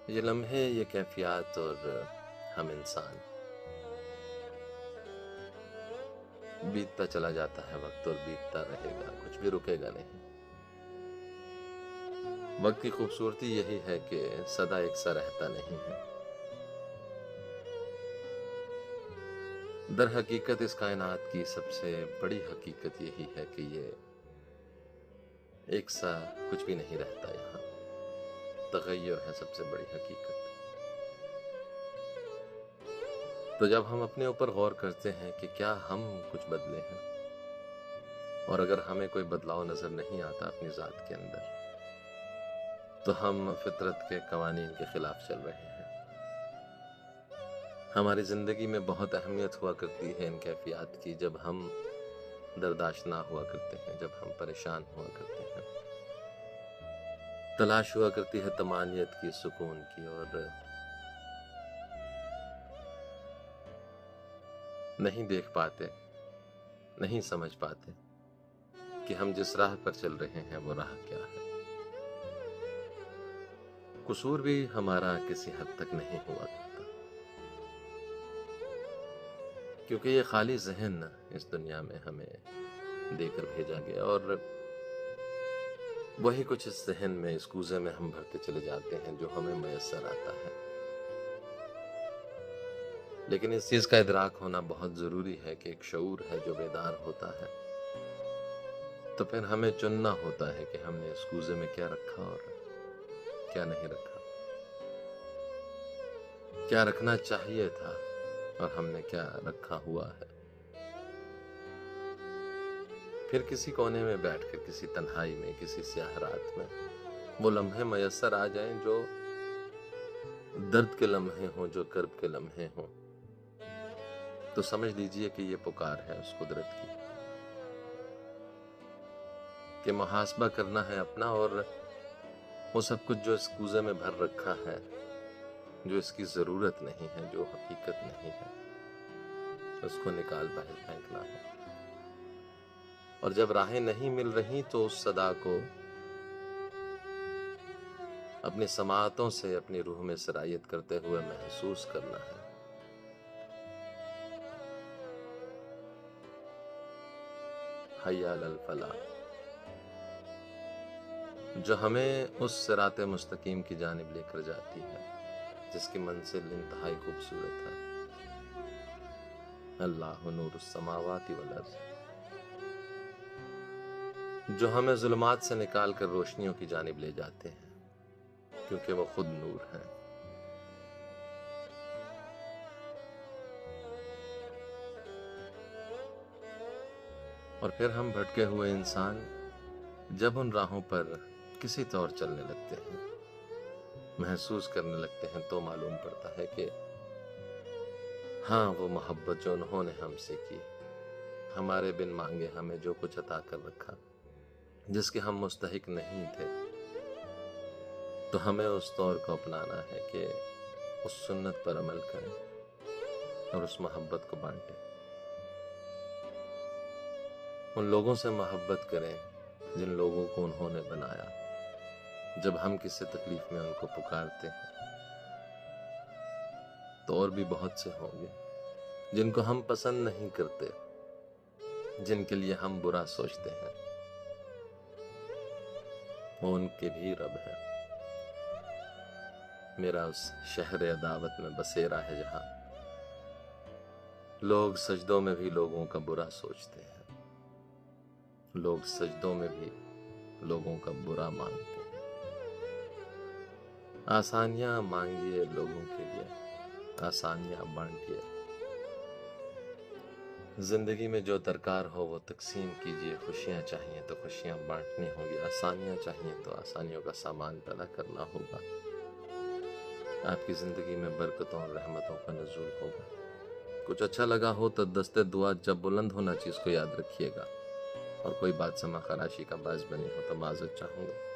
یہ لمحے، یہ کیفیات اور ہم انسان، بیتتا چلا جاتا ہے وقت اور بیتتا رہے گا، کچھ بھی رکے گا نہیں۔ وقت کی خوبصورتی یہی ہے کہ سدا ایک سا رہتا نہیں ہے۔ در حقیقت اس کائنات کی سب سے بڑی حقیقت یہی ہے کہ یہ ایک سا کچھ بھی نہیں رہتا، یہاں تغیر ہے سب سے بڑی حقیقت۔ تو جب ہم اپنے اوپر غور کرتے ہیں کہ کیا ہم کچھ بدلے ہیں، اور اگر ہمیں کوئی بدلاؤ نظر نہیں آتا اپنی ذات کے اندر، تو ہم فطرت کے قوانین کے خلاف چل رہے ہیں۔ ہماری زندگی میں بہت اہمیت ہوا کرتی ہے ان کیفیات کی، جب ہم درداشت نہ ہوا کرتے ہیں، جب ہم پریشان ہوا کرتے ہیں، تلاش ہوا کرتی ہے طمانینت کی، سکون کی، اور نہیں دیکھ پاتے، نہیں سمجھ پاتے کہ ہم جس راہ پر چل رہے ہیں وہ راہ کیا ہے۔ قصور بھی ہمارا کسی حد تک نہیں ہوا کرتا، کیونکہ یہ خالی ذہن اس دنیا میں ہمیں دے کر بھیجا گیا، اور وہی کچھ اس ذہن میں، اس کوزے میں ہم بھرتے چلے جاتے ہیں جو ہمیں میسر آتا ہے۔ لیکن اس چیز کا ادراک ہونا بہت ضروری ہے کہ ایک شعور ہے جو بیدار ہوتا ہے، تو پھر ہمیں چننا ہوتا ہے کہ ہم نے اس کوزے میں کیا رکھا اور کیا نہیں رکھا، کیا رکھنا چاہیے تھا اور ہم نے کیا رکھا ہوا ہے۔ پھر کسی کونے میں بیٹھ کر، کسی تنہائی میں، کسی سیاہ رات میں وہ لمحے میسر آ جائیں جو درد کے لمحے ہوں، جو کرب کے لمحے ہوں، تو سمجھ لیجئے کہ یہ پکار ہے اس قدرت کی کہ محاسبہ کرنا ہے اپنا، اور وہ سب کچھ جو اس کوزے میں بھر رکھا ہے، جو اس کی ضرورت نہیں ہے، جو حقیقت نہیں ہے، اس کو نکال باہر پھینکنا ہے۔ اور جب راہیں نہیں مل رہی تو اس صدا کو اپنی سماعتوں سے اپنی روح میں سرایت کرتے ہوئے محسوس کرنا ہے۔ حی علی الفلاح، جو ہمیں اس صراط مستقیم کی جانب لے کر جاتی ہے، جس کی منزل انتہائی خوبصورت ہے۔ اللہ نور السماوات والارض، جو ہمیں ظلمات سے نکال کر روشنیوں کی جانب لے جاتے ہیں، کیونکہ وہ خود نور ہے۔ اور پھر ہم بھٹکے ہوئے انسان جب ان راہوں پر کسی طور چلنے لگتے ہیں، محسوس کرنے لگتے ہیں، تو معلوم پڑتا ہے کہ ہاں، وہ محبت جو انہوں نے ہم سے کی، ہمارے بن مانگے ہمیں جو کچھ عطا کر رکھا، جس کے ہم مستحق نہیں تھے، تو ہمیں اس طور کو اپنانا ہے کہ اس سنت پر عمل کریں اور اس محبت کو بانٹیں، ان لوگوں سے محبت کریں جن لوگوں کو انہوں نے بنایا۔ جب ہم کسی تکلیف میں ان کو پکارتے ہیں تو اور بھی بہت سے ہوں گے جن کو ہم پسند نہیں کرتے، جن کے لیے ہم برا سوچتے ہیں، وہ ان کے بھی رب ہے۔ میرا اس شہر عداوت میں بسیرا ہے جہاں لوگ سجدوں میں بھی لوگوں کا برا سوچتے ہیں، لوگ سجدوں میں بھی لوگوں کا برا مانگتے ہیں۔ آسانیاں مانگیے لوگوں کے لیے، آسانیاں بانٹیے۔ زندگی میں جو درکار ہو وہ تقسیم کیجیے۔ خوشیاں چاہیے تو خوشیاں بانٹنی ہوں گی، آسانیاں چاہیے تو آسانیوں کا سامان پیدا کرنا ہوگا۔ آپ کی زندگی میں برکتوں اور رحمتوں کا نزول ہوگا۔ کچھ اچھا لگا ہو تو دست دعا جب بلند ہونا چیز کو یاد رکھیے گا، اور کوئی بات سما خراشی کا باعث بنی ہو تو معذرت چاہوں گا۔